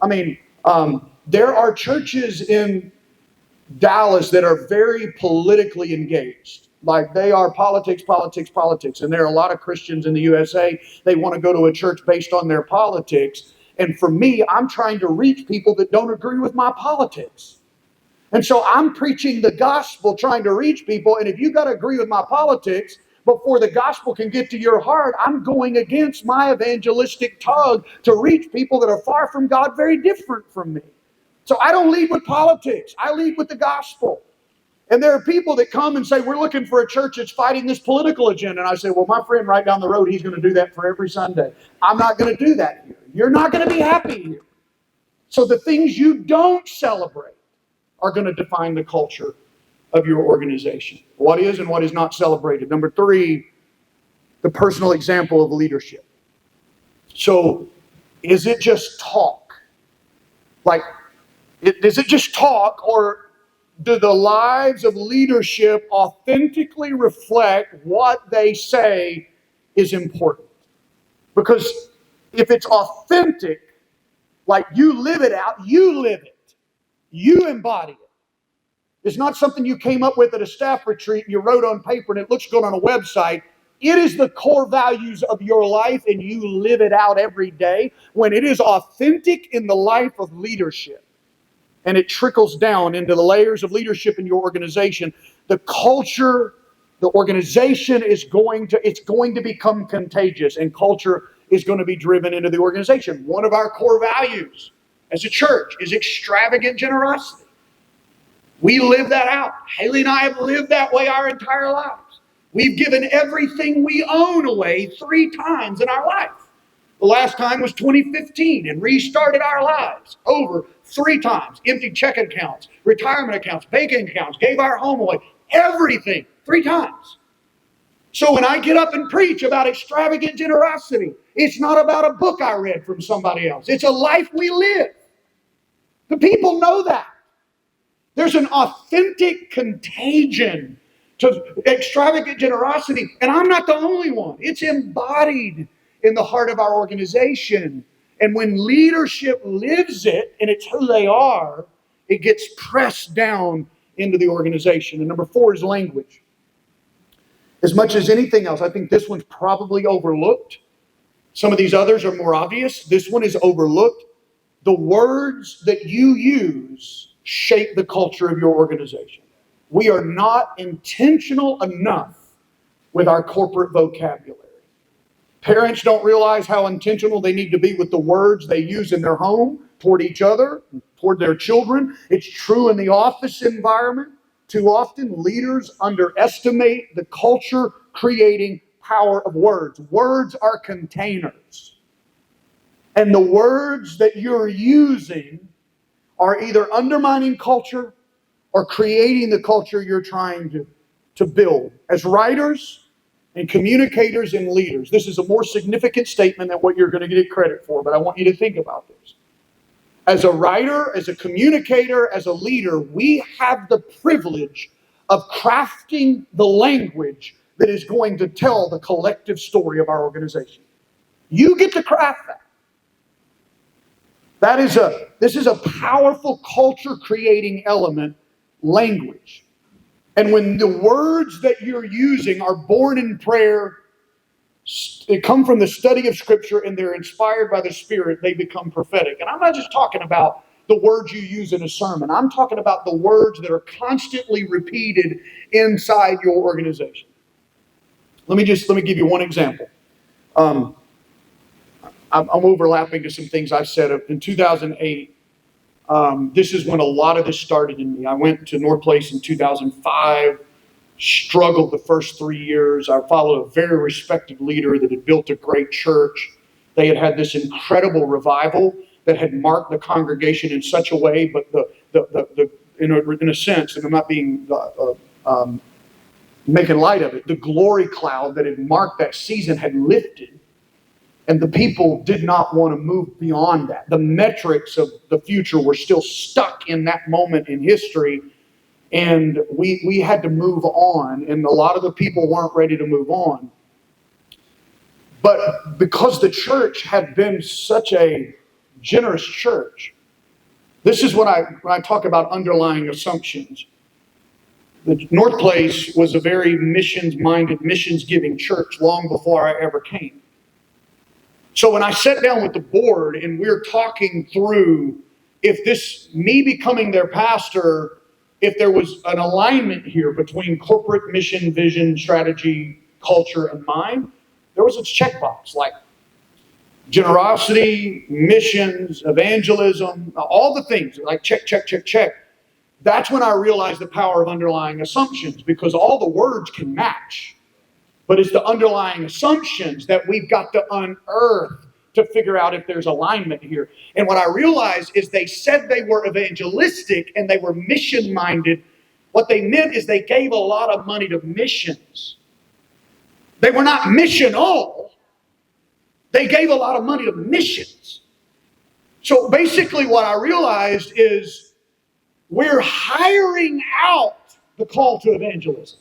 I mean, there are churches in Dallas that are very politically engaged. Like they are politics, politics, politics. And there are a lot of Christians in the USA, they want to go to a church based on their politics. And for me, I'm trying to reach people that don't agree with my politics. And so I'm preaching the gospel, trying to reach people. And if you got to agree with my politics, before the gospel can get to your heart, I'm going against my evangelistic tug to reach people that are far from God, very different from me. So I don't lead with politics. I lead with the gospel. And there are people that come and say, we're looking for a church that's fighting this political agenda. And I say, well, my friend right down the road, he's going to do that for every Sunday. I'm not going to do that here. You're not going to be happy here. So the things you don't celebrate are going to define the culture of your organization. What is and what is not celebrated. Number 3, the personal example of leadership. So is it just talk? Is it just talk, or do the lives of leadership authentically reflect what they say is important? Because if it's authentic, like you live it out, you live it. You embody it. It's not something you came up with at a staff retreat and you wrote on paper and it looks good on a website. It is the core values of your life and you live it out every day when it is authentic in the life of leadership. And it trickles down into the layers of leadership in your organization. The culture, the organization it's going to become contagious, and culture is going to be driven into the organization. One of our core values as a church is extravagant generosity. We live that out. Haley and I have lived that way our entire lives. We've given everything we own away 3 times in our life. The last time was 2015 and restarted our lives over 3 times. Emptied checking accounts, retirement accounts, banking accounts, gave our home away. Everything 3 times. So when I get up and preach about extravagant generosity, it's not about a book I read from somebody else. It's a life we live. The people know that. There's an authentic contagion to extravagant generosity. And I'm not the only one. It's embodied in the heart of our organization. And when leadership lives it, and it's who they are, it gets pressed down into the organization. And number 4 is language. As much as anything else, I think this one's probably overlooked. Some of these others are more obvious. This one is overlooked. The words that you use shape the culture of your organization. We are not intentional enough with our corporate vocabulary. Parents don't realize how intentional they need to be with the words they use in their home, toward each other, toward their children. It's true in the office environment. Too often, leaders underestimate the culture-creating power of words. Words are containers. And the words that you're using are either undermining culture or creating the culture you're trying to build. As writers and communicators and leaders, this is a more significant statement than what you're going to get credit for, but I want you to think about this. As a writer, as a communicator, as a leader, we have the privilege of crafting the language that is going to tell the collective story of our organization. You get to craft that. This is a powerful culture-creating element, language. And when the words that you're using are born in prayer, they come from the study of Scripture, and they're inspired by the Spirit, they become prophetic. And I'm not just talking about the words you use in a sermon. I'm talking about the words that are constantly repeated inside your organization. Let me give you one example. I'm overlapping to some things I've said. In 2008, this is when a lot of this started in me. I went to North Place in 2005, struggled the first 3 years. I followed a very respected leader that had built a great church. They had had this incredible revival that had marked the congregation in such a way, but in a sense, and I'm not being making light of it, the glory cloud that had marked that season had lifted. And the people did not want to move beyond that. The metrics of the future were still stuck in that moment in history. And we had to move on. And a lot of the people weren't ready to move on. But because the church had been such a generous church. This is when I talk about underlying assumptions. The North Place was a very missions-minded, missions-giving church long before I ever came. So when I sat down with the board and we're talking through if this, me becoming their pastor, if there was an alignment here between corporate mission, vision, strategy, culture, and mine, there was a checkbox like generosity, missions, evangelism, all the things, like check, check, check, check. That's when I realized the power of underlying assumptions, because all the words can match. But it's the underlying assumptions that we've got to unearth to figure out if there's alignment here. And what I realized is they said they were evangelistic and they were mission-minded. What they meant is they gave a lot of money to missions. They were not missional. They gave a lot of money to missions. So basically what I realized is we're hiring out the call to evangelism.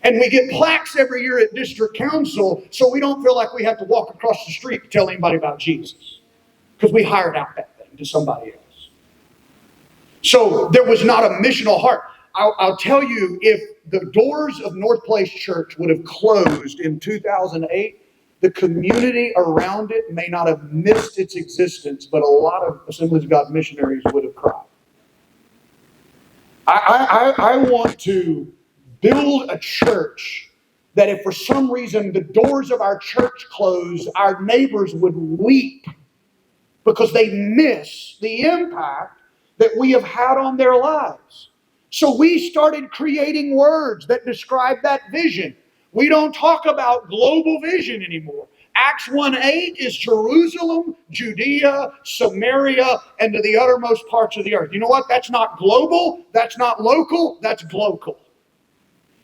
And we get plaques every year at district council so we don't feel like we have to walk across the street to tell anybody about Jesus. Because we hired out that thing to somebody else. So there was not a missional heart. I'll tell you, if the doors of North Place Church would have closed in 2008, the community around it may not have missed its existence, but a lot of Assemblies of God missionaries would have cried. I want to build a church that if for some reason the doors of our church closed, our neighbors would weep because they miss the impact that we have had on their lives. So we started creating words that describe that vision. We don't talk about global vision anymore. Acts 1:8 is Jerusalem, Judea, Samaria, and to the uttermost parts of the earth. You know what? That's not global. That's not local. That's glocal.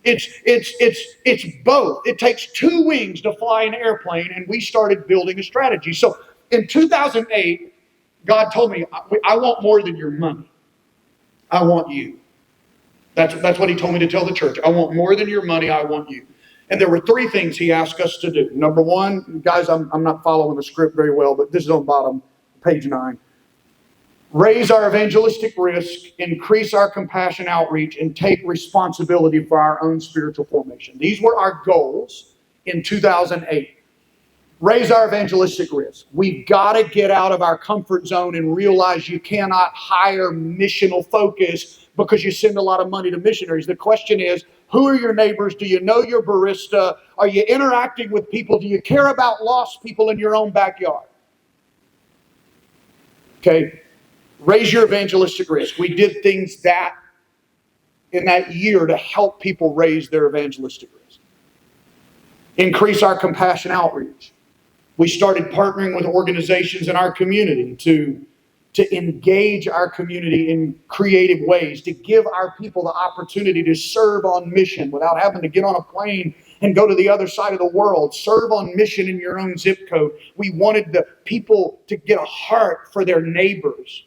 It's both. It takes two wings to fly an airplane, and we started building a strategy. So in 2008, God told me, I want more than your money. I want you. That's what he told me to tell the church. I want more than your money. I want you. And there were three things he asked us to do. Number one, guys, I'm not following the script very well, but this is on the bottom, page 9. Raise our evangelistic risk, increase our compassion outreach, and take responsibility for our own spiritual formation. These were our goals in 2008. Raise our evangelistic risk. We've got to get out of our comfort zone and realize you cannot hire missional focus because you send a lot of money to missionaries. The question is, who are your neighbors? Do you know your barista? Are you interacting with people? Do you care about lost people in your own backyard? Okay. Raise your evangelistic risk. We did things that in that year to help people raise their evangelistic risk. Increase our compassion outreach. We started partnering with organizations in our community to engage our community in creative ways, to give our people the opportunity to serve on mission without having to get on a plane and go to the other side of the world. Serve on mission in your own zip code. We wanted the people to get a heart for their neighbors.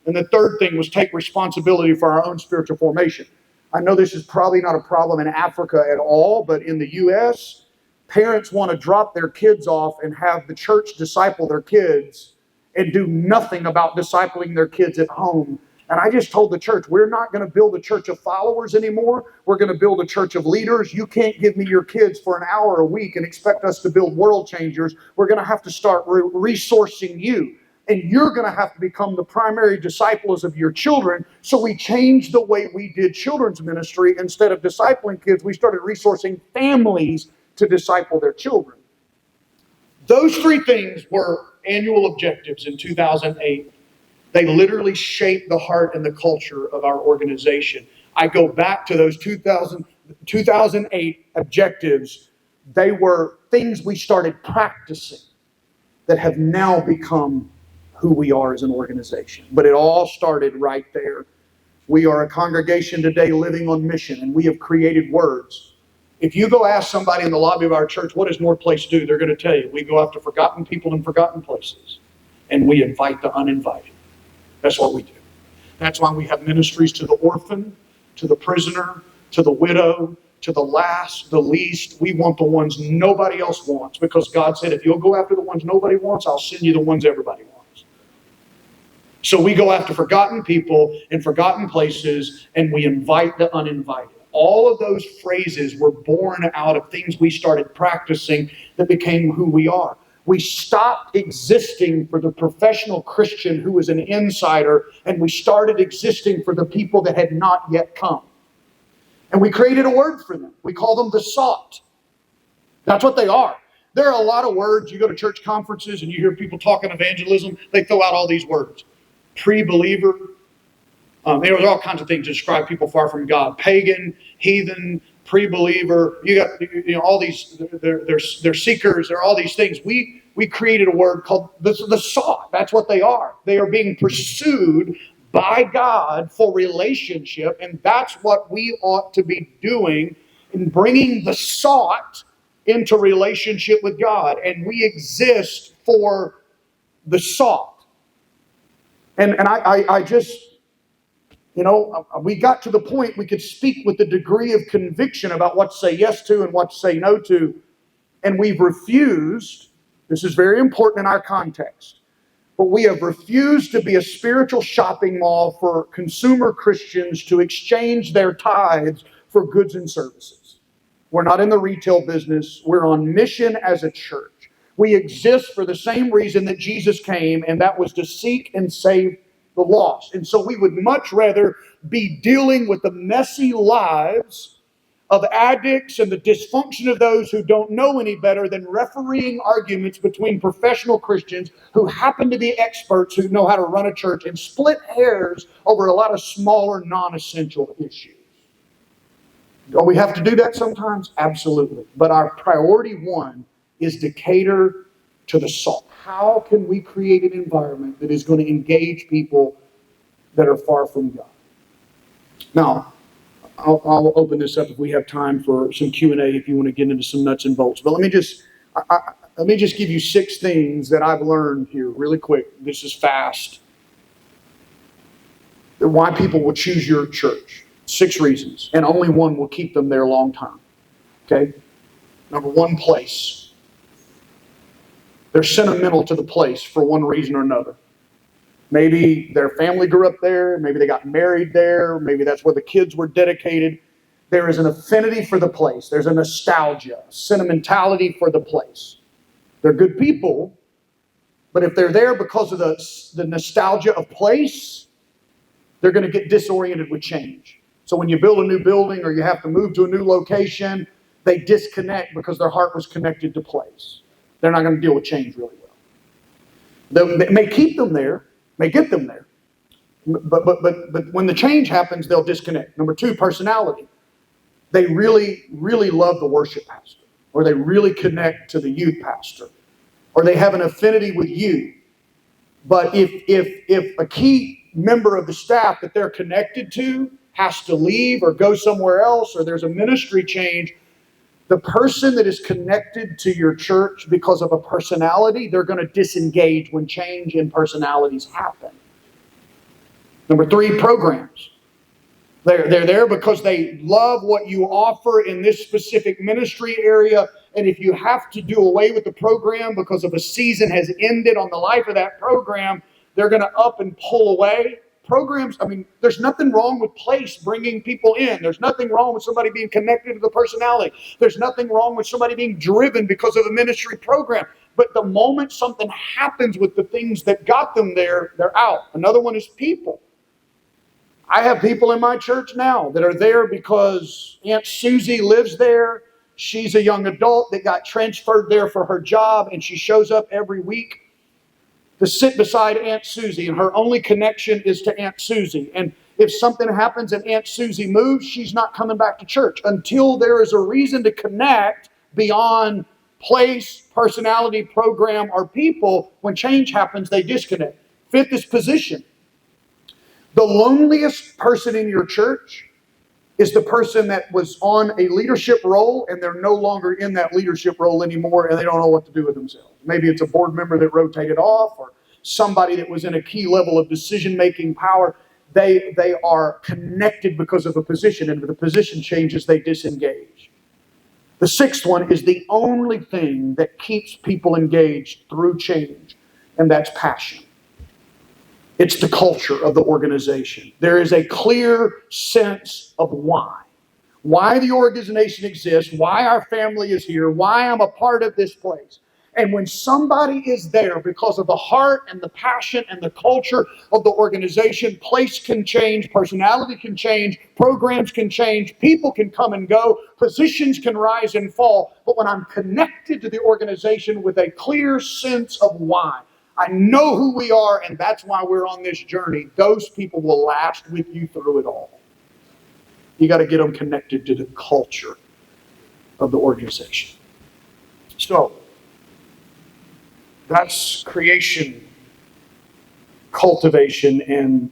And the third thing was take responsibility for our own spiritual formation. I know this is probably not a problem in Africa at all, but in the U.S., parents want to drop their kids off and have the church disciple their kids and do nothing about discipling their kids at home. And I just told the church, we're not going to build a church of followers anymore. We're going to build a church of leaders. You can't give me your kids for an hour a week and expect us to build world changers. We're going to have to start resourcing you. And you're going to have to become the primary disciples of your children. So we changed the way we did children's ministry. Instead of discipling kids, we started resourcing families to disciple their children. Those three things were annual objectives in 2008. They literally shaped the heart and the culture of our organization. I go back to those 2008 objectives. They were things we started practicing that have now become who we are as an organization. But it all started right there. We are a congregation today living on mission, and we have created words. If you go ask somebody in the lobby of our church, what does North Place do? They're going to tell you, we go after forgotten people in forgotten places, and we invite the uninvited. That's what we do. That's why we have ministries to the orphan, to the prisoner, to the widow, to the last, the least. We want the ones nobody else wants, because God said, if you'll go after the ones nobody wants, I'll send you the ones everybody wants. So we go after forgotten people and forgotten places, and we invite the uninvited. All of those phrases were born out of things we started practicing that became who we are. We stopped existing for the professional Christian who was an insider, and we started existing for the people that had not yet come. And we created a word for them. We call them the sought. That's what they are. There are a lot of words. You go to church conferences and you hear people talking evangelism, they throw out all these words. Pre-believer. There's all kinds of things to describe people far from God. Pagan, heathen, pre-believer. You got all these. They're seekers. There are all these things. We created a word called the sought. That's what they are. They are being pursued by God for relationship, and that's what we ought to be doing in bringing the sought into relationship with God. And we exist for the sought. And I just, we got to the point we could speak with a degree of conviction about what to say yes to and what to say no to. And we've refused, this is very important in our context, but we have refused to be a spiritual shopping mall for consumer Christians to exchange their tithes for goods and services. We're not in the retail business. We're on mission as a church. We exist for the same reason that Jesus came, and that was to seek and save the lost. And so we would much rather be dealing with the messy lives of addicts and the dysfunction of those who don't know any better than refereeing arguments between professional Christians who happen to be experts who know how to run a church and split hairs over a lot of smaller, non-essential issues. Do we have to do that sometimes? Absolutely. But our priority one is to cater to the sought. How can we create an environment that is going to engage people that are far from God? Now, I'll open this up if we have time for some Q&A if you want to get into some nuts and bolts. But let me just give you 6 things that I've learned here really quick. This is fast. Why people will choose your church. 6 reasons. And only one will keep them there long term. Okay? Number 1, place. They're sentimental to the place for one reason or another. Maybe their family grew up there. Maybe they got married there. Maybe that's where the kids were dedicated. There is an affinity for the place. There's a nostalgia, sentimentality for the place. They're good people, but if they're there because of the nostalgia of place, they're going to get disoriented with change. So when you build a new building or you have to move to a new location, they disconnect because their heart was connected to place. They're not going to deal with change really well. They may keep them there, may get them there. But when the change happens, they'll disconnect. Number 2, personality. They really, really love the worship pastor, or they really connect to the youth pastor, or they have an affinity with you. But if a key member of the staff that they're connected to has to leave or go somewhere else, or there's a ministry change, the person that is connected to your church because of a personality, they're going to disengage when change in personalities happen. Number 3, programs. They're there because they love what you offer in this specific ministry area. And if you have to do away with the program because of a season has ended on the life of that program, they're going to up and pull away. Programs, there's nothing wrong with place bringing people in. There's nothing wrong with somebody being connected to the personality. There's nothing wrong with somebody being driven because of a ministry program. But the moment something happens with the things that got them there, they're out. Another one is people. I have people in my church now that are there because Aunt Susie lives there. She's a young adult that got transferred there for her job, and she shows up every week to sit beside Aunt Susie, and her only connection is to Aunt Susie. And if something happens and Aunt Susie moves, she's not coming back to church until there is a reason to connect beyond place, personality, program, or people. When change happens, they disconnect. 5th is position. The loneliest person in your church is the person that was on a leadership role and they're no longer in that leadership role anymore and they don't know what to do with themselves. Maybe it's a board member that rotated off or somebody that was in a key level of decision-making power. They are connected because of a position, and if the position changes, they disengage. The 6th one is the only thing that keeps people engaged through change, and that's passion. It's the culture of the organization. There is a clear sense of why the organization exists, why our family is here, why I'm a part of this place. And when somebody is there because of the heart and the passion and the culture of the organization, place can change, personality can change, programs can change, people can come and go, positions can rise and fall. But when I'm connected to the organization with a clear sense of why, I know who we are, and that's why we're on this journey, those people will last with you through it all. You got to get them connected to the culture of the organization. So, that's creation, cultivation, and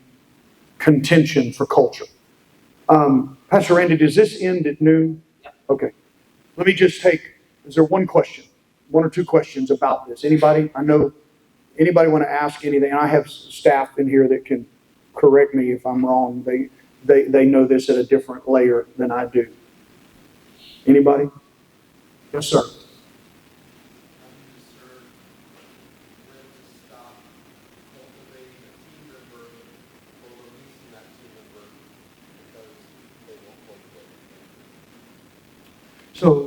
contention for culture. Pastor Randy, does this end at noon? Okay. Let me just is there one question? One or two questions about this? Anybody? Anybody want to ask anything? I have staff in here that can correct me if I'm wrong. They know this at a different layer than I do. Anybody? Yes, sir. So